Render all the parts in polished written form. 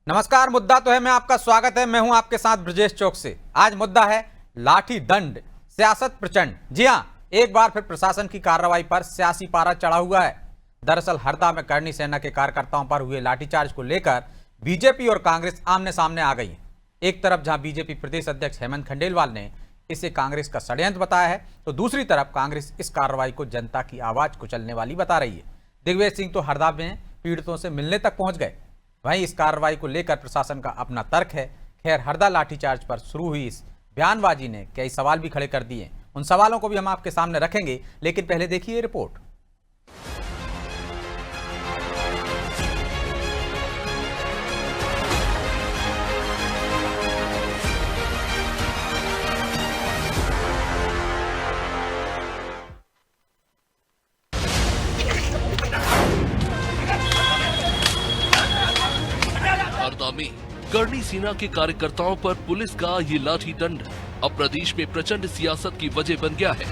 नमस्कार। मुद्दा तो है मैं आपका स्वागत है। मैं हूं आपके साथ ब्रजेश चौक से। आज मुद्दा है लाठी दंड, सियासत प्रचंड। जी हां, एक बार फिर प्रशासन की कार्रवाई पर सियासी पारा चढ़ा हुआ है। दरअसल हरदा में करनी सेना के कार्यकर्ताओं पर हुए लाठीचार्ज को लेकर बीजेपी और कांग्रेस आमने सामने आ गई है। एक तरफ जहां बीजेपी प्रदेश अध्यक्ष हेमंत खंडेलवाल ने इसे कांग्रेस का षड्यंत्र बताया है, तो दूसरी तरफ कांग्रेस इस कार्रवाई को जनता की आवाज कुचलने वाली बता रही है। दिग्विजय सिंह तो हरदा में पीड़ितों से मिलने तक पहुंच गए। वहीं इस कार्रवाई को लेकर प्रशासन का अपना तर्क है। खैर, हरदा लाठीचार्ज पर शुरू हुई इस बयानबाजी ने कई सवाल भी खड़े कर दिए। उन सवालों को भी हम आपके सामने रखेंगे, लेकिन पहले देखिए रिपोर्ट। हरदा में करनी सेना के कार्यकर्ताओं पर पुलिस का ये लाठी दंड अब प्रदेश में प्रचंड सियासत की वजह बन गया है।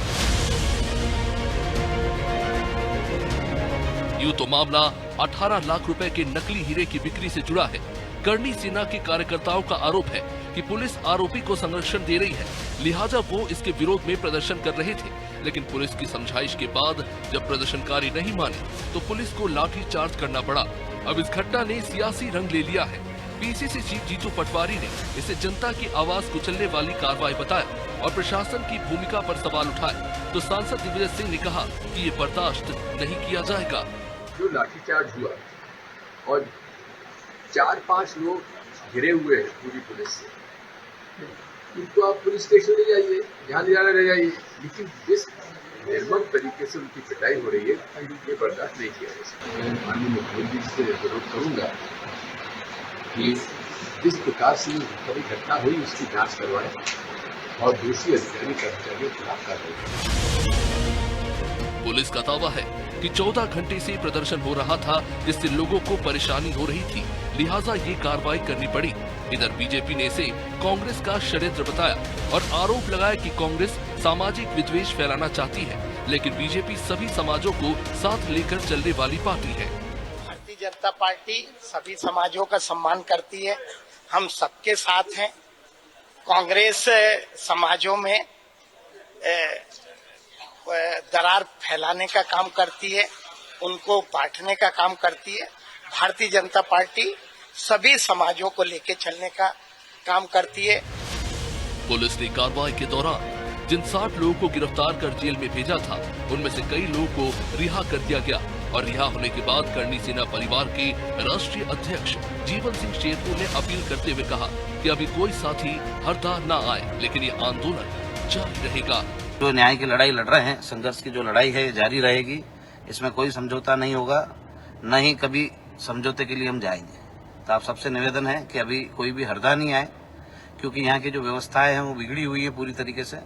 यूं तो मामला 18 लाख रुपए के नकली हीरे की बिक्री से जुड़ा है। करनी सेना के कार्यकर्ताओं का आरोप है कि पुलिस आरोपी को संरक्षण दे रही है, लिहाजा वो इसके विरोध में प्रदर्शन कर रहे थे। लेकिन पुलिस की समझाइश के बाद जब प्रदर्शनकारी नहीं माने तो पुलिस को लाठी चार्ज करना पड़ा। अब इस घटना ने सियासी रंग ले लिया है। पीसीसी चीफ जीतू पटवारी ने इसे जनता की आवाज कुचलने वाली कार्रवाई बताया और प्रशासन की भूमिका पर सवाल उठाए। तो सांसद दिग्विजय सिंह ने कहा कि ये बर्दाश्त नहीं किया जाएगा। जो लाठीचार्ज हुआ और 4-5 लोग घिरे हुए हैं पूरी पुलिस से, उनको आप पुलिस स्टेशन ले जाइए, जहाँ ले जाना ले जाइए, लेकिन जिस निर्मम तरीके से उनकी पिटाई हो रही है ये बर्दाश्त नहीं किया जा सकता। मैं माननीय मुख्यमंत्री जी से अनुरोध करूंगा कि जिस प्रकार से कभी घटना हुई उसकी जांच करवाएं और दोषी अधिकारी कर्मचारियों के खिलाफ कार्रवाई। पुलिस का दावा है कि 14 घंटे से प्रदर्शन हो रहा था, जिससे लोगों को परेशानी हो रही थी, लिहाजा ये कार्रवाई करनी पड़ी। इधर बीजेपी ने इसे कांग्रेस का षड्यंत्र बताया और आरोप लगाया कि कांग्रेस सामाजिक विद्वेष फैलाना चाहती है, लेकिन बीजेपी सभी समाजों को साथ लेकर चलने वाली पार्टी है। भारतीय जनता पार्टी सभी समाजों का सम्मान करती है, हम सबके साथ हैं। कांग्रेस समाजों में दरार फैलाने का काम करती है, उनको बांटने का काम करती है। भारतीय जनता पार्टी सभी समाजों को लेकर चलने का काम करती है। पुलिस ने कार्रवाई के दौरान जिन 60 लोगों को गिरफ्तार कर जेल में भेजा था, उनमें से कई लोगों को रिहा कर दिया गया और रिहा होने के बाद करनी सेना परिवार के राष्ट्रीय अध्यक्ष जीवन सिंह शेरपुर ने अपील करते हुए कहा कि अभी कोई साथी हरदा न आए, लेकिन ये आंदोलन जारी रहेगा। जो न्याय की लड़ाई लड़ रहे हैं, संघर्ष की जो लड़ाई है जारी रहेगी। इसमें कोई समझौता नहीं होगा, न ही कभी समझौते के लिए हम जाएंगे। तो आप सबसे निवेदन है कि अभी कोई भी हरदा नहीं आए, क्योंकि यहाँ की जो व्यवस्थाएं हैं वो बिगड़ी हुई है पूरी तरीके से।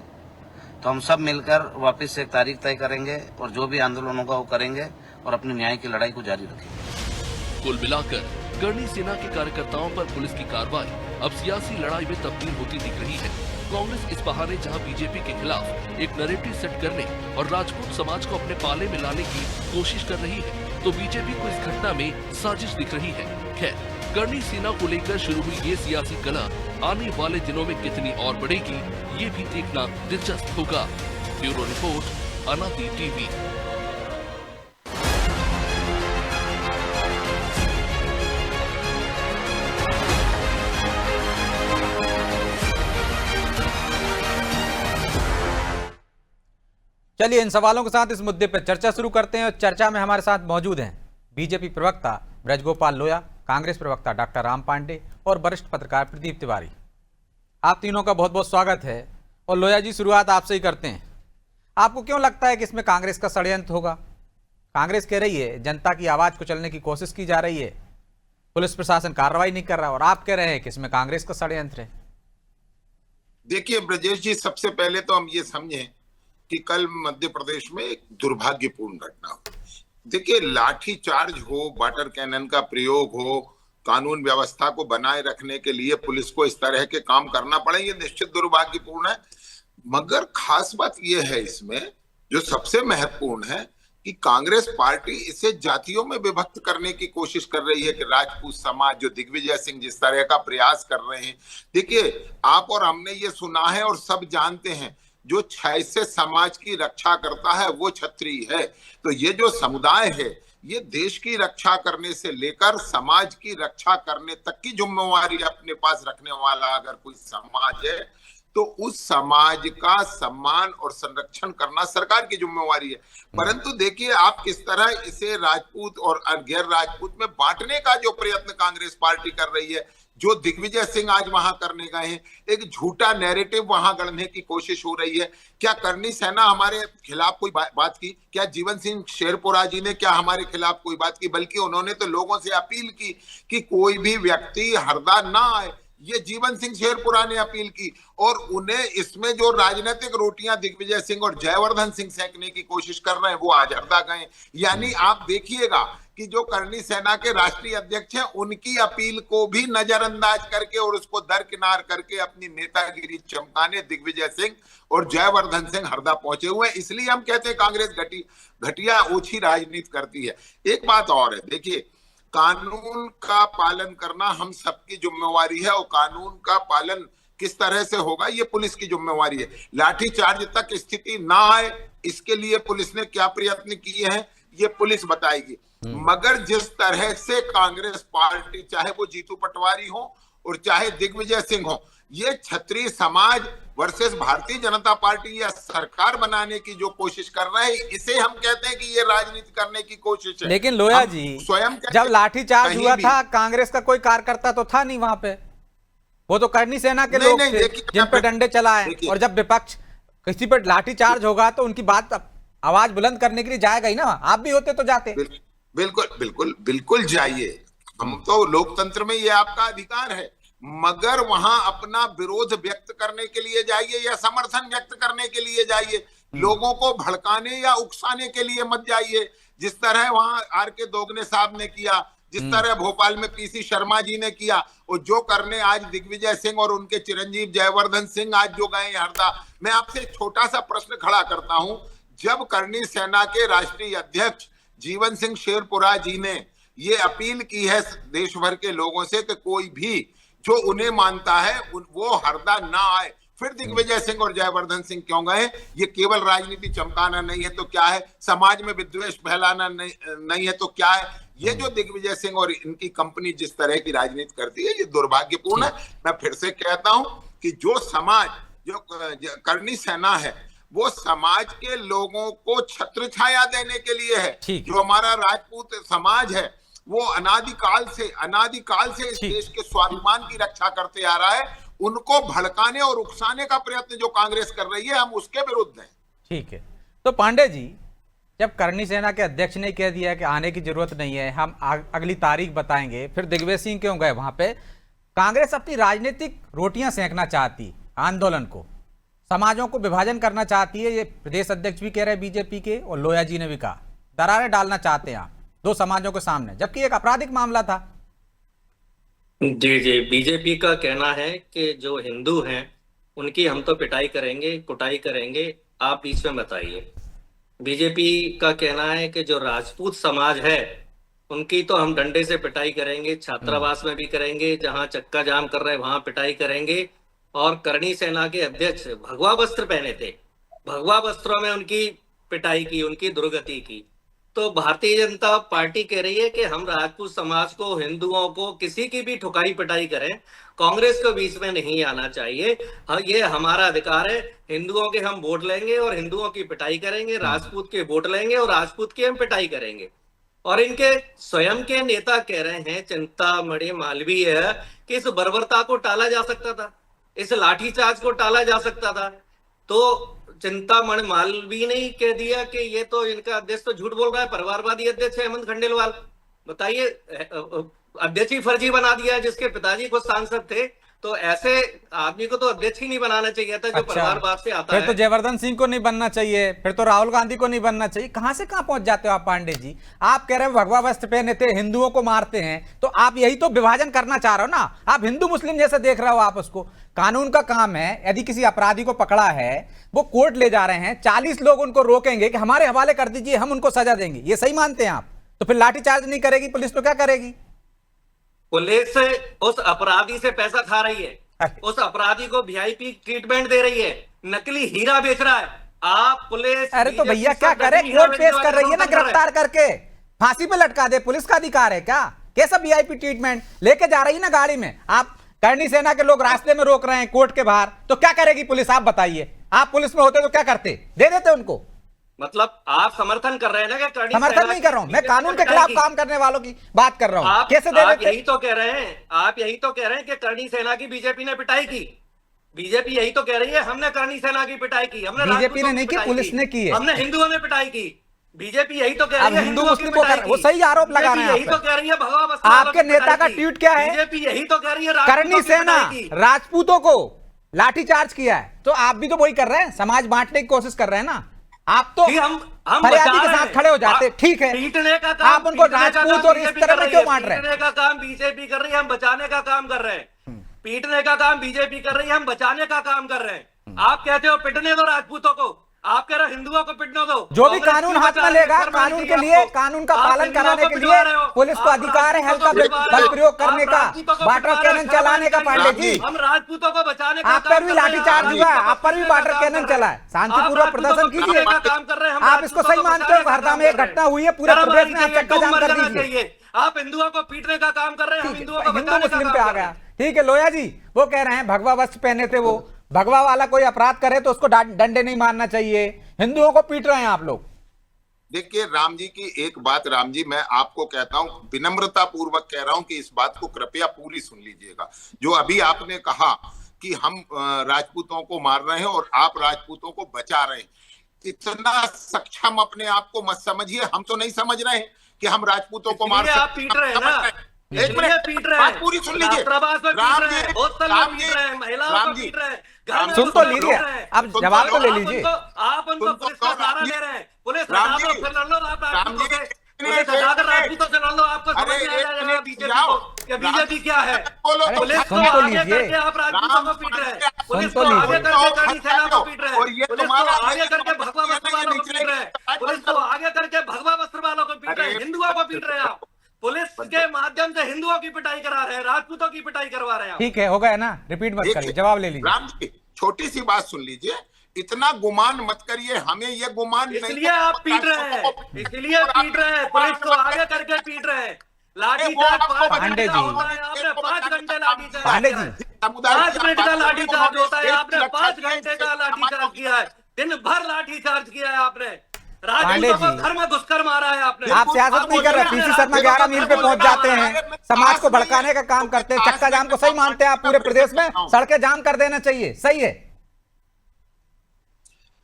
तो हम सब मिलकर वापस से एक तारीख तय करेंगे और जो भी आंदोलन होगा वो करेंगे और अपनी न्याय की लड़ाई को जारी रखेंगे। कुल मिलाकर करनी सेना के कार्यकर्ताओं पर पुलिस की कार्रवाई अब सियासी लड़ाई में तब्दील होती दिख रही है। कांग्रेस इस बहाने जहां बीजेपी के खिलाफ एक नैरेटिव सेट करने और राजपूत समाज को अपने पाले में लाने की कोशिश कर रही है, तो बीजेपी को इस घटना में साजिश दिख रही है। खैर, करनी सेना को लेकर शुरू हुई ये सियासी कलह आने वाले दिनों में कितनी और बढ़ेगी, ये भी देखना दिलचस्प होगा। ब्यूरो रिपोर्ट, अनादि टीवी। चलिए इन सवालों के साथ इस मुद्दे पर चर्चा शुरू करते हैं और चर्चा में हमारे साथ मौजूद हैं बीजेपी प्रवक्ता ब्रजगोपाल लोया, कांग्रेस प्रवक्ता डॉक्टर राम पांडे और वरिष्ठ पत्रकार प्रदीप तिवारी। आप तीनों का बहुत बहुत स्वागत है। और लोया जी, शुरुआत आपसे ही करते हैं। आपको क्यों लगता है कि इसमें कांग्रेस का षड्यंत्र होगा? कांग्रेस कह रही है जनता की आवाज कुचलने की कोशिश की जा रही है, पुलिस प्रशासन कार्रवाई नहीं कर रहा, और आप कह रहे हैं कि इसमें कांग्रेस का षड्यंत्र है। देखिए ब्रजेश जी, सबसे पहले तो हम ये समझें कि कल मध्य प्रदेश में एक दुर्भाग्यपूर्ण घटना हुई। देखिए, लाठी चार्ज हो, वाटर कैनन का प्रयोग हो, कानून व्यवस्था को बनाए रखने के लिए पुलिस को इस तरह के काम करना पड़े, ये निश्चित दुर्भाग्यपूर्ण है। मगर खास बात यह है इसमें, जो सबसे महत्वपूर्ण है, कि कांग्रेस पार्टी इसे जातियों में विभक्त करने की कोशिश कर रही है कि राजपूत समाज, जो दिग्विजय सिंह जिस तरह का प्रयास कर रहे हैं। देखिए, आप और हमने ये सुना है और सब जानते हैं, जो क्षैत्र समाज की रक्षा करता है वो क्षत्रिय है। तो ये जो समुदाय है, ये देश की रक्षा करने से लेकर समाज की रक्षा करने तक की जिम्मेवारी अपने पास रखने वाला अगर कोई समाज है, तो उस समाज का सम्मान और संरक्षण करना सरकार की जिम्मेवारी है। परंतु देखिए, आप किस तरह इसे राजपूत और गैर राजपूत में बांटने का जो प्रयत्न कांग्रेस पार्टी कर रही है, जो दिग्विजय सिंह आज वहां करने गए हैं, एक झूठा नैरेटिव वहां गढ़ने की कोशिश हो रही है। क्या करनी सेना हमारे खिलाफ कोई बात की? क्या जीवन सिंह शेरपुरा जी ने क्या हमारे खिलाफ कोई बात की? बल्कि उन्होंने तो लोगों से अपील की कि कोई भी व्यक्ति हरदा ना आए। ये जीवन सिंह शेरपुरा ने अपील की, और उन्हें इसमें जो राजनीतिक रोटियां दिग्विजय सिंह और जयवर्धन सिंह सेकने की कोशिश कर रहे हैं, वो आज हरदा गए। यानी आप देखिएगा कि जो करनी सेना के राष्ट्रीय अध्यक्ष हैं, उनकी अपील को भी नजरअंदाज करके और उसको दरकिनार करके अपनी नेतागिरी चमकाने दिग्विजय सिंह और जयवर्धन सिंह हरदा पहुंचे हुए हैं। इसलिए हम कहते हैं कांग्रेस घटिया ओछी राजनीति करती है। एक बात और है, देखिए, कानून का पालन करना हम सबकी जिम्मेवारी है, और कानून का पालन किस तरह से होगा ये पुलिस की जिम्मेवारी है। लाठीचार्ज तक स्थिति ना आए, इसके लिए पुलिस ने क्या प्रयत्न किए हैं ये पुलिस बताएगी। मगर जिस तरह से कांग्रेस पार्टी, चाहे वो जीतू पटवारी हो और चाहे दिग्विजय सिंह हो, ये क्षत्रिय समाज वर्सेस भारतीय जनता पार्टी या सरकार बनाने की जो कोशिश कर रहे हैं, इसे हम कहते हैं कि ये राजनीति करने की कोशिश है। लेकिन लोया जी, स्वयं जब लाठीचार्ज हुआ था, कांग्रेस का कोई कार्यकर्ता तो था नहीं वहां पे, वो तो करनी सेना के लोग थे जिन पे डंडे चलाए। और जब विपक्ष किसी पर लाठीचार्ज होगा तो उनकी बात आवाज बुलंद करने के लिए जाएगा ही ना। आप भी होते तो जाते। बिल्कुल बिल्कुल बिल्कुल जाइए, हम तो लोकतंत्र में ये आपका अधिकार है, मगर वहां अपना विरोध व्यक्त करने के लिए जाइए या समर्थन व्यक्त करने के लिए जाइए। लोगों को भड़काने या उकसाने के लिए मत जाइए, जिस तरह वहां आर.के. दोगने साहब ने किया, जिस तरह भोपाल में पी.सी. शर्मा जी ने किया, और जो करने आज दिग्विजय सिंह और उनके चिरंजीव जयवर्धन सिंह आज जो गए हरदा। मैं आपसे एक छोटा सा प्रश्न खड़ा करता हूं, जब करनी सेना के राष्ट्रीय अध्यक्ष जीवन सिंह शेरपुरा जी ने ये अपील की है देश भर के लोगों से कि कोई भी जो उन्हें मानता है वो हरदा ना आए, फिर दिग्विजय सिंह और जयवर्धन सिंह क्यों गए? ये केवल राजनीति चमकाना नहीं है तो क्या है? समाज में विद्वेष फैलाना नहीं है तो क्या है? ये जो दिग्विजय सिंह और इनकी कंपनी जिस तरह की राजनीति करती है, ये दुर्भाग्यपूर्ण है। मैं फिर से कहता हूं कि जो समाज, जो करनी सेना है, वो समाज के लोगों को छत्र छाया देने के लिए है। जो हमारा राजपूत समाज है, वो अनादिकाल से इस देश के स्वाभिमान की रक्षा करते आ रहा है। उनको भड़काने और उकसाने का प्रयत्न जो कांग्रेस कर रही है, हम उसके विरुद्ध हैं। ठीक है, तो पांडे जी, जब करनी सेना के अध्यक्ष ने कह दिया कि आने की जरूरत नहीं है, हम अगली तारीख बताएंगे, फिर दिग्विजय सिंह क्यों गए वहां पे? कांग्रेस अपनी राजनीतिक रोटियां सेंकना चाहती, आंदोलन को, समाजों को विभाजन करना चाहती है। ये प्रदेश अध्यक्ष भी कह रहे हैं बीजेपी के, और लोया जी ने भी कहा, दरारें डालना चाहते हैं आप दो समाजों के सामने, जबकि एक आपराधिक मामला था। जी जी, बीजेपी का कहना है कि जो हिंदू हैं उनकी हम तो पिटाई करेंगे, कुटाई करेंगे, आप बीच में बताइए। बीजेपी का कहना है कि जो राजपूत समाज है उनकी तो हम डंडे से पिटाई करेंगे, छात्रावास में भी करेंगे, जहां चक्का जाम कर रहे हैं वहां पिटाई करेंगे। और करनी सेना के अध्यक्ष भगवा वस्त्र पहने थे, भगवा वस्त्रों में उनकी पिटाई की, उनकी दुर्गति की। तो भारतीय जनता पार्टी कह रही है कि हम राजपूत समाज को, हिंदुओं को, किसी की भी ठुकाई पिटाई करें, कांग्रेस को बीच में नहीं आना चाहिए। ये हमारा अधिकार है। हिंदुओं के हम वोट लेंगे और हिंदुओं की पिटाई करेंगे, राजपूत के वोट लेंगे और राजपूत की हम पिटाई करेंगे। और इनके स्वयं के नेता कह रहे हैं, चिंतामणि मालवीय, कि इस बर्बरता को टाला जा सकता था, इस लाठीचार्ज को टाला जा सकता था। तो चिंतामणि मालवीय ने कह दिया कि ये तो इनका अध्यक्ष तो झूठ बोल रहा है, परिवारवादी अध्यक्ष है हेमंत खंडेलवाल। बताइए, अध्यक्ष ही फर्जी बना दिया, जिसके पिताजी खुद सांसद थे, तो ऐसे आदमी को तो अध्यक्ष ही नहीं बनाना चाहिए था, जो परिवारवाद से आता फिर है। तो जयवर्धन सिंह को नहीं बनना चाहिए, फिर तो राहुल गांधी को नहीं बनना चाहिए। कहां से कहां पहुंच जाते हो आप पांडे जी। आप कह रहे हो भगवा वस्त्र पहने थे, हिंदुओं को मारते हैं, तो आप यही तो विभाजन करना चाह रहे हो ना। आप हिंदू मुस्लिम जैसे देख रहे हो आप उसको। कानून का काम है, यदि किसी अपराधी को पकड़ा है, वो कोर्ट ले जा रहे हैं, 40 लोग उनको रोकेंगे कि हमारे हवाले कर दीजिए, हम उनको सजा देंगे, ये सही मानते हैं आप? तो फिर लाठीचार्ज नहीं करेगी पुलिस तो क्या करेगी? पुलिस उस अपराधी से पैसा खा रही है, उस अपराधी को वीआईपी ट्रीटमेंट दे रही है, नकली हीरा बेच रहा है। आप पुलिस, अरे तो भैया क्या करे, कोर्ट पेश कर रही है ना, गिरफ्तार करके फांसी पे लटका दे, पुलिस का अधिकार है क्या? कैसा वीआईपी ट्रीटमेंट लेके जा रही है ना गाड़ी में, आप करनी सेना के लोग रास्ते में रोक रहे हैं कोर्ट के बाहर, तो क्या करेगी पुलिस? आप बताइए। आप पुलिस में होते तो क्या करते? दे देते उनको। मतलब आप समर्थन कर रहे हैं ना कि करनी समर्थन नहीं कर रहा हूं मैं, कानून के खिलाफ काम करने वालों की बात कर रहा हूं। आप कैसे दे आप देते? यही तो कह रहे हैं, आप यही तो कह रहे हैं कि करनी सेना की बीजेपी ने पिटाई की। बीजेपी यही तो कह रही है हमने करनी सेना की पिटाई की, हमने बीजेपी ने नहीं की, पुलिस ने की है। हमने हिंदुओं ने पिटाई की। बीजेपी यही तो कह अब रही है हिंदू हिंदुओं की मुस्लिम को पिटाई कर, वो की। सही आरोप लगा रहे हैं यही आप तो पे। कह रही है भगवा वस्त्र आपके नेता का ट्वीट क्या है? बीजेपी यही तो कह रही है करनी सेना राजपूतों को लाठीचार्ज किया है, तो आप भी तो वही कर रहे हैं, समाज बांटने की कोशिश कर रहे हैं ना। आप तो हम फरियादी के साथ खड़े हो जाते, ठीक है, पीटने का काम, आप उनको राजपूत और इस तरह में क्यों बांट रहे हैं? पीटने का काम बीजेपी कर रही है, हम बचाने का काम कर रहे हैं। पीटने का काम बीजेपी कर रही है, हम बचाने का काम कर रहे हैं। आप कहते हो पिटने दो राजपूतों को, आप कह रहे हो हिंदुओं को पिटने दो। जो भी कानून हाथ में लेगा, कानून के लिए, कानून का पालन कराने के लिए पुलिस को अधिकार है हल्का बल प्रयोग करने का, वाटर कैनन चलाने का। पांडे जी, हम राजपूतों को बचाने का आप पर भी लाठीचार्ज हुआ, आप पर भी वाटर कैनन चला है, शांतिपूर्वक प्रदर्शन कीजिए। काम कर रहे हैं, आप इसको सही मानते हो? हरदा में एक घटना हुई है, पूरे प्रदेश में आप चक्का जाम कर दीजिए। आप हिंदुओं को पीटने का काम कर रहे हैं, हम हिंदुओं को हिंदू बचाने का मुस्लिम पे काम आ कर रहे गया। हैं। ठीक है, लोया जी वो कह रहे हैं भगवा वस्त्र पहने थे, वो भगवा वाला कोई अपराध करे तो उसको डंडे नहीं मारना चाहिए, हिंदुओं को पीट रहे हैं आप लोग। देखिए राम जी की एक बात, राम जी मैं आपको कहता हूं, विनम्रता पूर्वक कह रहा हूं कि इस बात को कृपया पूरी सुन लीजिएगा। जो अभी आपने कहा कि हम राजपूतों को मार रहे हैं और आप राजपूतों को बचा रहे हैं, इतना सक्षम अपने आप को मत समझिए। हम तो नहीं समझ रहे हैं कि हम राजपूतों को मार आप पीट रहे हैं ना, एक मिनट, पीट रहे बात हैं, पूरी सुन लीजिए। सुन तो लीजिए, अब जवाब तो ले लीजिए। आप उनको पुलिस का सहारा दे रहे हैं, पुलिस हटा दो, फिर लड़ लो आप राजपूतों से, पुलिस हटाकर राजपूतों से लड़ लो। आपको समझ में आ जाएगा बीजेपी क्या है। पुलिस को आगे करके आप राजपूतों को पीट रहे हैं, पुलिस को आगे करके करनी सेना को पीट रहे हैं, पुलिस को आगे करके भगवा वस्त्र वालों को पीट रहे हैं, पुलिस को आगे करके भगवा वस्त्र वालों को पीट रहे हैं, हिंदुओं को पीट रहे हैं आप। पुलिस के माध्यम से हिंदुओं की पिटाई करा रहे हैं, राजपूतों की पिटाई करवा रहे हैं। ठीक है, हो गया ना, रिपीट मत करिए, जवाब ले लीजिए। राम जी छोटी सी बात सुन लीजिए, इतना गुमान मत करिए, हमें ये गुमान नहीं, इसलिए आप पीट रहे हैं, इसलिए पीट रहे हैं, पुलिस को आगे करके पीट रहे हैं। लाठीचार्ज 5 घंटे का होता है, आपने 5 घंटे लाठीचार्ज, पांडे जी 5 मिनट का लाठीचार्ज होता है, आपने 5 घंटे का लाठीचार्ज किया है, दिन भर लाठीचार्ज किया है आपने, राजपूतों को घर में घुसकर मारा है आपने। आप सियासत नहीं कर रहे, पीसी शर्मा 11 मील पे पहुंच जाते हैं, समाज को भड़काने का काम करते हैं, चक्का जाम को सही मानते हैं आप? पूरे प्रदेश में सड़कें जाम कर देना चाहिए, सही है?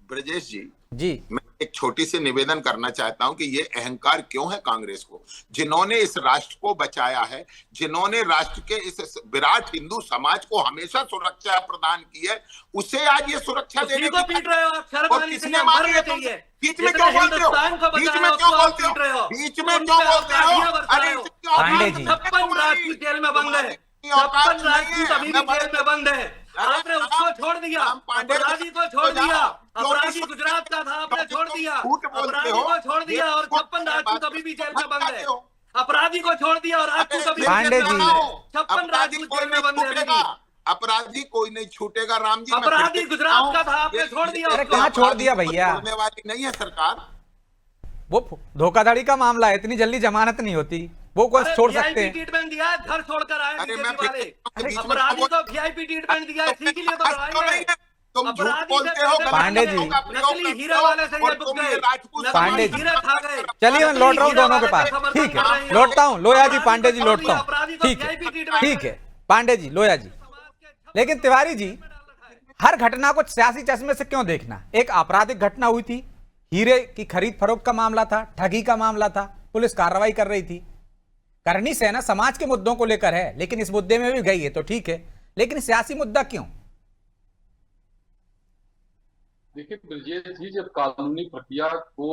ब्रजेश जी मैं एक छोटी सी निवेदन करना चाहता हूं कि ये अहंकार क्यों है कांग्रेस को, जिन्होंने इस राष्ट्र को बचाया है, जिन्होंने राष्ट्र के इस विराट हिंदू समाज को हमेशा सुरक्षा प्रदान की है, उसे आज ये सुरक्षा देने को पीट रहे हो आप, शर्म आनी किसने मारी है? बीच में क्यों बोलते हो? बीच में क्यों बोलते हो? बीच में क्यों बोलते हो? अरे पांडे जी 56 राजपूत जेल में बंद है, 56 राजपूत अभी भी जेल में बंद है, आपने उसको छोड़ दिया, अपराधी को छोड़ दिया, अपराधी गुजरात का था, आपने छोड़ दिया, अपराधी को छोड़ दिया और 56 राजपूत अभी भी जेल में बंद है, अपराधी को छोड़ दिया और राजपूत अभी पांडे जी 56 राजपूत जेल में बंद है। अपराधी कोई नहीं छूटेगा राम जी, अपराधी गुजरात का था, आपने छोड़ दिया। अरे कहाँ छोड़ दिया भैया, छोड़ने वाली नहीं है सरकार, वो धोखाधड़ी का मामला है, इतनी जल्दी जमानत नहीं होती, वो कौन छोड़ सकते हैं? ट्रीटमेंट दिया है, घर छोड़कर आए अरे बीजेपी वाले, मैं अपराधी को वीआईपी ट्रीटमेंट दिया है, इसी के लिए तो लड़ाई है। तुम झूठ बोलते हो पांडे जी, नकली हीरा वाले से ये बुक गए, पांडे जी हीरा खा गए। चलिए मैं लौट रहा हूँ दोनों के पास, ठीक है लौटता हूँ, लोया जी पांडे जी लौटता हूँ, ठीक है ठीक है पांडे जी, लोया जी। लेकिन तिवारी जी, हर घटना को सियासी चश्मे से क्यों देखना? एक आपराधिक घटना हुई थी, हीरे की खरीद फरोख्त का मामला था, ठगी का मामला था, पुलिस कार्रवाई कर रही थी। करनी सेना समाज के मुद्दों को लेकर है, लेकिन इस मुद्दे में भी गई है तो ठीक है, लेकिन सियासी मुद्दा क्यों? देखिए ब्रजेश जी, जब कानूनी प्रक्रिया को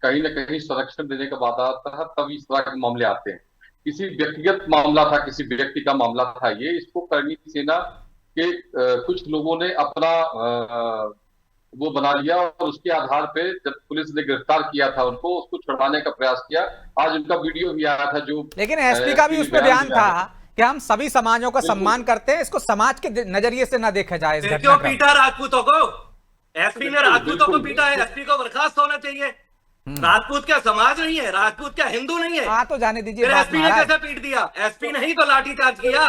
कहीं न कहीं संरक्षण देने का वादा आता है तब इस तरह के मामले आते हैं। किसी व्यक्तिगत मामला था, किसी व्यक्ति का मामला था ये, इसको करणी सेना के कुछ लोगों ने अपना वो बना लिया और उसके आधार पे जब पुलिस ने गिरफ्तार किया था उनको, उसको छुड़वाने का प्रयास किया। आज उनका वीडियो भी आया था जो, लेकिन एसपी का भी उसमें बयान था कि हम सभी समाजों का सम्मान करते हैं, इसको समाज के नजरिए से ना देखा जाए इस घटना क्यों को। पीटा राजपूतों को? एसपी ने राजपूतों को पीटा है, एसपी को बर्खास्त होना चाहिए। राजपूत क्या समाज नहीं है? राजपूत क्या हिंदू नहीं है? हाँ तो जाने दीजिए फिर बात एसपी ने महाराज। कैसे पीट दिया? एसपी ने ही तो लाठीचार्ज किया,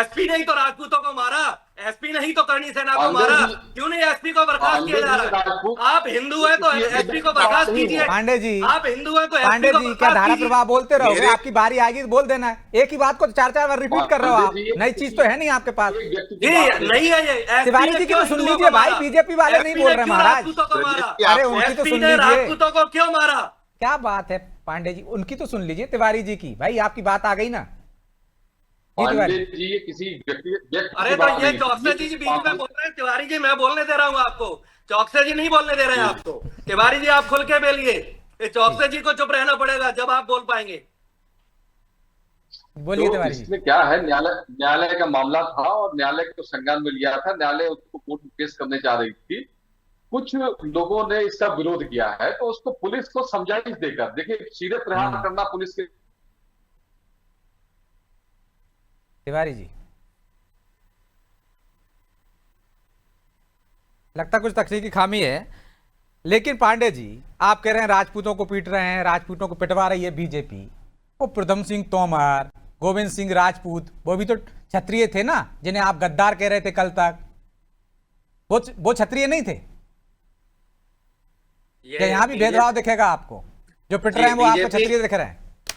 एसपी ने ही तो राजपूतों को मारा, एसपी ने ही तो करणी सेना को मारा। क्यों नहीं एसपी को बर्खास्त किया जा रहा है? आप हिंदू है तो एसपी को बर्खास्त कीजिए। पांडे जी, आप हिंदू है तो पांडे एसपी को जी क्या धारा बर्खास्त प्रवाह बोलते रहोगे? मेरे- आपकी बारी आएगी तो बोल देना है। एक ही बात को 4-4 बार रिपीट कर रहे हो आप, नई चीज तो है नहीं आपके पास। जी नहीं है ये। तिवारी जी की तो सुन लीजिए भाई, बीजेपी वाले नहीं बोल रहे महाराज। राजपूतों को मारा, अरे उनकी तो एसपी सुन ने लीजिए। राजपूतों को क्यों मारा? क्या बात है पांडे जी, उनकी तो सुन लीजिए तिवारी जी की। भाई आपकी बात आ गई ना जी पांडे तिवारी जी ये किसी व्यक्ति अरे की तो बात ये नहीं। चौकसे जी बीच में बोल रहे हैं। तिवारी जी मैं बोलने दे रहा हूँ आपको, चौकसे जी नहीं बोलने दे रहे हैं आपको। तिवारी जी आप खुल के बोलिए, ये चौकसे जी को चुप रहना पड़ेगा जब आप बोल पाएंगे। बोलिए तो तिवारी जी। इसमें क्या है, न्यायालय का मामला था और न्यायालय को संज्ञान में लिया था। न्यायालय उसको कोर्ट में पेश करने जा रही थी। कुछ लोगों ने इसका विरोध किया है तो उसको पुलिस को समझाइश देकर, देखिए सीधे प्रहार करना पुलिस के। तिवारी जी लगता कुछ तकनीकी खामी है। लेकिन पांडे जी आप कह रहे हैं राजपूतों को पीट रहे हैं, राजपूतों को पिटवा रही है बीजेपी। वो प्रदम सिंह तोमर, गोविंद सिंह राजपूत, वो भी तो क्षत्रिय थे ना, जिन्हें आप गद्दार कह रहे थे कल तक। वो क्षत्रिय नहीं थे क्या? यहाँ भी भेदभाव दिखेगा आपको? जो पिट रहे हैं वो आपको क्षत्रिय दिख रहे हैं।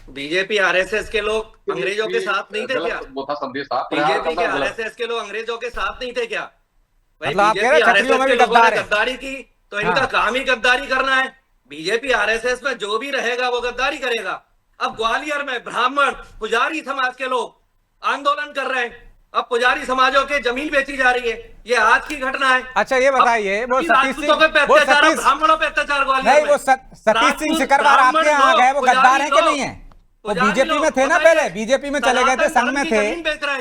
बीजेपी आरएसएस के लोग अंग्रेजों के साथ नहीं थे क्या? वो था संदेश था बीजेपी के आरएसएस के लोग अंग्रेजों के साथ नहीं थे क्या? भाई मतलब आप कह रहे हैं बीजेपी क्षत्रियों में भी आरएसएस के लोगों गद्दार ने है। गद्दारी की तो इनका हाँ। काम ही गद्दारी करना है। बीजेपी आरएसएस में जो भी रहेगा वो गद्दारी करेगा। अब ग्वालियर में ब्राह्मण पुजारी समाज के लोग आंदोलन कर रहे हैं। अब पुजारी समाजों के जमीन बेची जा रही है, ये आज की घटना है। अच्छा ये बताइए, वो सतीश सिंह, वो ब्राह्मणों पे अत्याचार ग्वालियर नहीं, में। वो सतीश सिंह सिकरवार आपके यहाँ आ गए, वो गद्दार है कि नहीं है? वो बीजेपी में थे ना, पहले बीजेपी में चले गए थे, संघ में थे,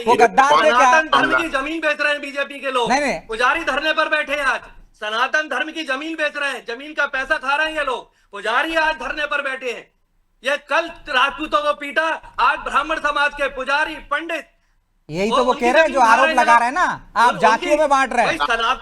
वो गद्दार थे क्या? सनातन धर्म की जमीन बेच रहे हैं बीजेपी के लोग। नहीं, नहीं। पुजारी धरने पर बैठे हैं आज, सनातन धर्म की जमीन बेच रहे हैं, जमीन का पैसा खा रहे हैं ये लोग। पुजारी आज धरने पर बैठे हैं। ये कल राजपूतों को पीटा, आज ब्राह्मण समाज के पुजारी पंडित, यही तो वो कह रहे हैं, जो आरोप लगा रहे हैं ना, आप जातियों में बांट रहे हैं।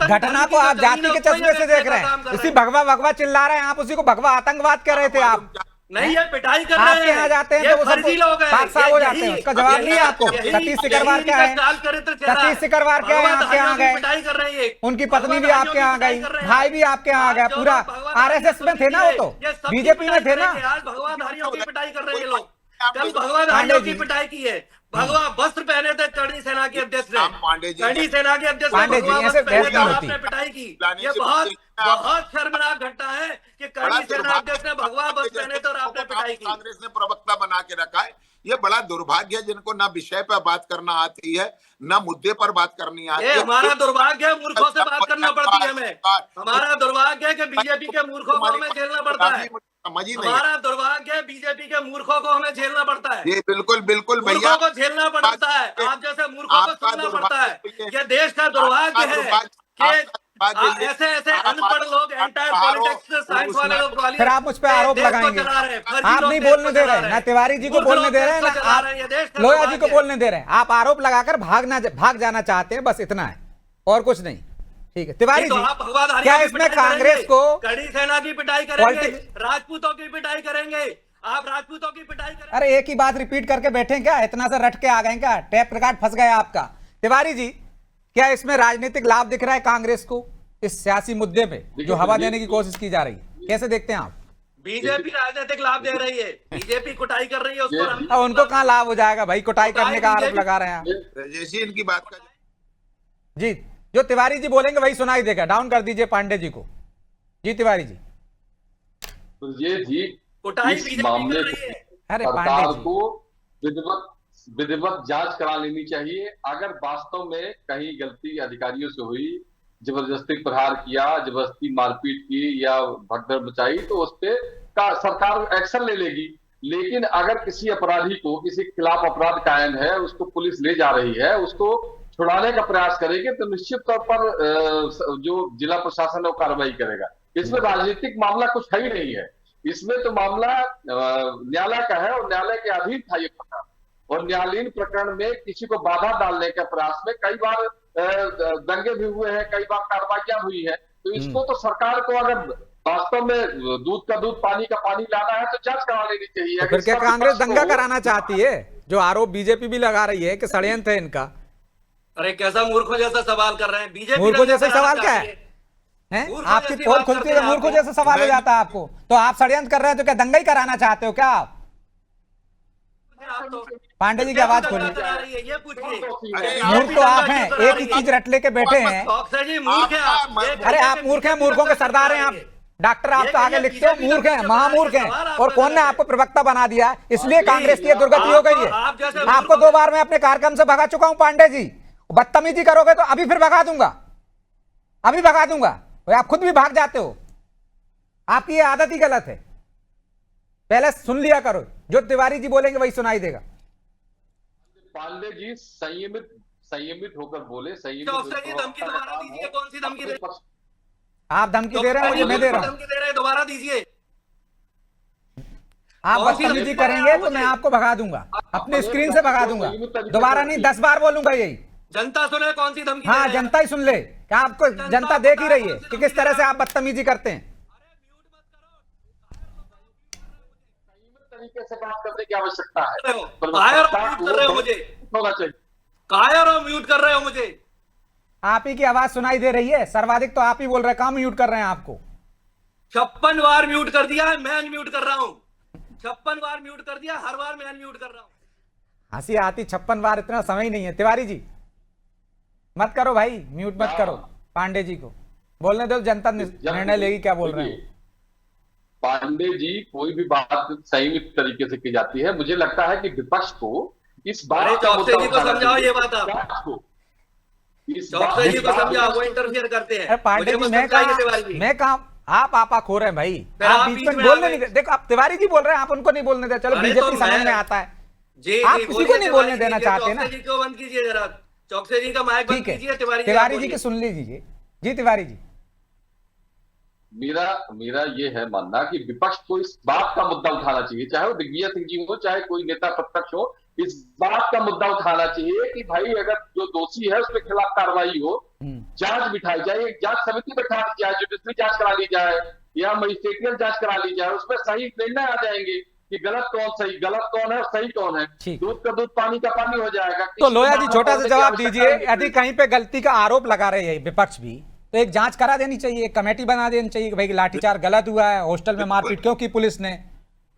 घटना को आप जाति के चश्मे से देख रहे हैं। इसी भगवा भगवा चिल्ला रहे हैं आप, उसी को भगवा आतंकवाद कह रहे थे आप। नहीं ये पिटाई कर रहे हैं। आपके यहाँ जाते हैं ये तो वो फर्जी लोग हैं, बात साफ हो जाते हैं। उसका जवाब नहीं है आपको। सतीश सिकरवार क्या है? सतीश सिकरवार क्या है? आपके यहाँ गए, पिटाई कर रहे हैं। उनकी पत्नी भी आपके यहाँ गई, भाई भी आपके यहाँ गया, पूरा आरएसएस में थे ना, वो तो बीजेपी में थे ना। आज भगवाधारियों की पिटाई कर रहे हैं लोग। कल भगवाधारियों की पिटाई की है। भगवा वस्त्र पहने थे करणी सेना के अध्यक्ष ने, पांडे जी, करणी सेना के अध्यक्ष ने पांडे जी, भगवा ऐसे वस्त्र पहने बहस थे नहीं और होती। आपने पिटाई की। लाने ये से बहुत पहले आप- बहुत शर्मनाक घटना है कि करणी सेना अध्यक्ष ने भगवा वस्त्र पहने थे और आपने पिटाई की। कांग्रेस ने प्रवक्ता बना के रखा है। ये बड़ा दुर्भाग्य है, जिनको ना विषय पर बात करना आती है, ना मुद्दे पर बात करनी आती ये है। हमारा दुर्भाग्य है, मूर्खों से बात करना पड़ती है हमें। हमारा दुर्भाग्य है कि बीजेपी के मूर्खों को हमें झेलना पड़ता है। समझ ही नहीं है। हमारा दुर्भाग्य है बीजेपी के मूर्खों को हमें झेलना पड़ता है। ये बिल्कुल बिल्कुल भैया, मूर्खों को झेलना पड़ता है। आप जैसे मूर्खों को आपका सुनना पड़ता है। दुर्भाग्य- ये देश का दुर्भाग्य है कि ऐसे ऐसे अनपढ़ लोग, एंटायर पॉलिटिक्स साइंस वाले लोग ग्वालियर फिर आप मुझ पे आरोप देश को लगाएंगे। चला रहे हैं। फर्जी आप लोग नहीं देश बोलने को दे चला रहे, ना तिवारी जी को मूर्ख बोलने लोग दे रहे देश हैं, को ना चला आप रहे हैं। ये देश का लोया जी को दुर्भाग्य है। बोलने दे रहे हैं। आप आरोप लगाकर भाग जाना चाहते हैं, बस इतना है और कुछ नहीं। ठीक है तिवारी तो जी, आप भगवाधारियों क्या की इसमें पिटाई कांग्रेस करेंगे? को करणी सेना की पिटाई करेंगे, पॉलिटिक्स- राजपूतों की पिटाई करेंगे। आप राजपूतों की पिटाई करेंगे। अरे एक ही बात रिपीट करके बैठे क्या? इतना सा रट के आ गए क्या? टैप रिकॉर्ड फंस गया आपका। तिवारी जी क्या इसमें राजनीतिक लाभ दिख रहा है कांग्रेस को इस सियासी मुद्दे पे जो हवा देने की कोशिश की जा रही है? कैसे देखते हैं आप? बीजेपी राजनीतिक लाभ दे रही है, बीजेपी कुटाई कर रही है उसको। अब उनको कहां लाभ हो जाएगा भाई? कुटाई करने का आरोप लगा रहे हैं आप। राजेश जी, इनकी बात का जी जो तिवारी जी बोलेंगे वही सुनाई देगा। डाउन कर दीजिए पांडे जी को। जी तिवारी जी। तो ये जी कुटाई इस बीजेपी मामले कर रही है। अरे सरकार पांडे जी, को विधिवत विधिवत जांच करा लेनी चाहिए। अगर वास्तव में कहीं गलती अधिकारियों से हुई, जबरदस्ती प्रहार किया, जबरदस्ती मारपीट की या भगदड़ मचाई, तो उस पे सरकार एक्शन ले लेगी। लेकिन अगर किसी अपराधी को, किसी के खिलाफ अपराध कायम है, उसको पुलिस ले जा रही है, उसको छुड़ाने का प्रयास करेगी, तो निश्चित तौर पर जो जिला प्रशासन है वो कार्रवाई करेगा। इसमें राजनीतिक मामला कुछ है ही नहीं है। इसमें तो मामला न्यायालय का है और न्यायालय के अधीन था ये प्रकरण, और न्यायालयीन प्रकरण में किसी को बाधा डालने के प्रयास में कई बार दंगे भी हुए हैं, कई बार कार्रवाइयां हुई है। तो इसको तो सरकार को अगर वास्तव में दूध का दूध पानी का पानी लाना है तो जांच करा लेनी चाहिए। तो फिर क्या कांग्रेस दंगा कराना चाहती है, जो आरोप बीजेपी भी लगा रही है कि षड्यंत्र है इनका? अरे कैसा मूर्खों जैसा सवाल कर रहे हैं? बीजेपी मूर्खों जैसा सवाल क्या है? आपकी पोल खुलती है तो मूर्खों जैसा सवाल हो जाता है आपको। तो आप षड्यंत्र कर रहे हैं तो क्या दंगा ही कराना चाहते हो क्या आप? पांडे जी की आवाज खोलिए। मूर्ख तो आप हैं, एक ही चीज रट लेके बैठे हैं। अरे आप मूर्ख हैं, मूर्खों के सरदार हैं आप। डॉक्टर आप तो आगे लिखते हो मूर्ख हैं, महामूर्ख हैं। और कौन ने आपको प्रवक्ता बना दिया? इसलिए कांग्रेस की दुर्गति हो गई है। आपको 2 बार मैं अपने कार्यक्रम से भगा चुका हूं पांडे जी। बदतमीजी करोगे तो अभी फिर भगा दूंगा, अभी भगा दूंगा। आप खुद भी भाग जाते हो, आपकी ये आदत ही गलत है। पहले सुन लिया करो, जो तिवारी जी बोलेंगे वही सुनाई देगा। पांडे जी संयमित होकर बोले। धमकी दोबारा दीजिए। कौन सी धमकी दे? आप धमकी दे रहे हैं, मुझे मैं दे रहा हूं। धमकी दे रहे हैं, दोबारा दीजिए। आप बदतमीजी करेंगे तो मैं आपको भगा दूंगा, अपने स्क्रीन से भगा दूंगा। दोबारा नहीं, 10 बार बोलूंगा यही। जनता सुने कौन सी धमकी? हाँ, जनता ही सुन ले। क्या आपको जनता देख ही रही है कि किस तरह से आप बदतमीजी करते हैं? तरीके से बात करने की आवश्यकता है। कायर और म्यूट कर रहे हो मुझे, होना चाहिए। कायर और म्यूट कर रहे हो मुझे। आप ही की आवाज सुनाई दे रही है, सर्वाधिक तो आप ही बोल रहे हैं। कहाँ म्यूट कर रहे हैं आपको? 56 बार म्यूट कर दिया है, मैं अनम्यूट कर रहा हूं। 56 बार म्यूट कर दिया, हर बार मैं अनम्यूट कर रहा हूं। हंसी आती 56 बार, इतना समय ही नहीं है। तिवारी जी मत करो भाई, म्यूट मत करो। पांडे जी को बोलने दो, जनता निर्णय लेगी क्या बोल रहे हैं। पांडे जी, कोई भी बात संयमित तरीके से की जाती है। मुझे लगता है कि विपक्ष को इस बात चौकसे जी को समझाओ ये बात। आप चौकसे जी को समझाओ, वो इंटरफियर करते हैं। पांडे जी मैं कहा आप आपा खो रहे हैं भाई। आप बीच में बोलने नहीं दे। देखो आप तिवारी जी बोल रहे हैं, आप उनको नहीं बोलने दे। चलो बीजेपी समझ में आता है, आप किसी को नहीं बोलने देना चाहते ना। चौकसे जी को बंद कीजिए जरा, चौकसे जी का माइक बंद कीजिए। तिवारी जी की सुन लीजिए। जी तिवारी जी, मेरा ये है मानना कि विपक्ष को इस बात का मुद्दा उठाना चाहिए, चाहे वो दिग्विजय सिंह जी हो, चाहे कोई नेता प्रतिपक्ष हो। इस बात का मुद्दा उठाना चाहिए कि भाई अगर जो दोषी है उसके खिलाफ कार्रवाई हो, जांच बिठाई जाए, एक जांच समिति बैठा दी जाए, जुडिशरी जांच करा ली जाए या मजिस्ट्रेटियल जांच करा ली जाए। उसमें सही निर्णय आ जाएंगे कि गलत कौन सही, गलत कौन है और सही कौन है। दूध का दूध पानी का पानी हो जाएगा। तो लोया जी छोटा सा जवाब दीजिए। यदि कहीं पे गलती का आरोप लगा रहे हैं विपक्ष भी, तो एक जांच करा देनी चाहिए, एक कमेटी बना देनी चाहिए कि भाई लाठीचार्ज गलत हुआ है, हॉस्टल में मारपीट क्यों की पुलिस ने।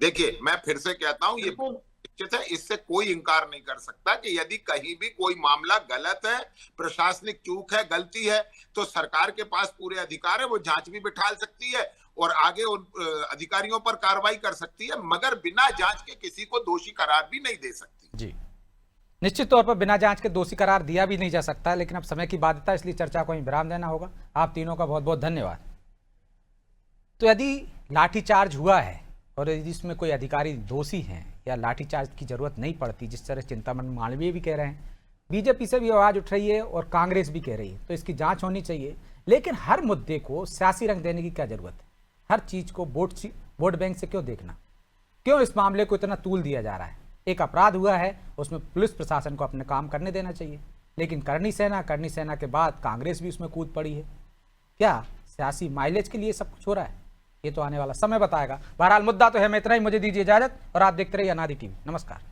देखिए, मैं फिर से कहता हूं, ये निश्चित है, इससे कोई इंकार नहीं कर सकता कि यदि कहीं भी कोई मामला गलत है, प्रशासनिक चूक है, गलती है, तो सरकार के पास पूरे अधिकार है, वो जांच भी बिठा सकती है और आगे उन अधिकारियों पर कार्रवाई कर सकती है, मगर बिना जांच के किसी को दोषी करार भी नहीं दे सकती। जी, निश्चित तौर पर बिना जांच के दोषी करार दिया भी नहीं जा सकता। लेकिन अब समय की बाध्यता, इसलिए चर्चा को ही विराम देना होगा। आप तीनों का बहुत बहुत धन्यवाद। तो यदि लाठीचार्ज हुआ है और यदि इसमें कोई अधिकारी दोषी हैं या लाठीचार्ज की जरूरत नहीं पड़ती, जिस तरह चिंतामण मालवीय भी कह रहे हैं, बीजेपी से भी आवाज उठ रही है और कांग्रेस भी कह रही है, तो इसकी जांच होनी चाहिए। लेकिन हर मुद्दे को सियासी रंग देने की क्या जरूरत है? हर चीज को वोट बैंक से क्यों देखना? क्यों इस मामले को इतना तूल दिया जा रहा है? एक अपराध हुआ है, उसमें पुलिस प्रशासन को अपने काम करने देना चाहिए। लेकिन करनी सेना के बाद कांग्रेस भी उसमें कूद पड़ी है। क्या सियासी माइलेज के लिए सब कुछ हो रहा है? ये तो आने वाला समय बताएगा। बहरहाल मुद्दा तो है। मैं इतना ही, मुझे दीजिए इजाजत और आप देखते रहिए अनादि टीवी। नमस्कार।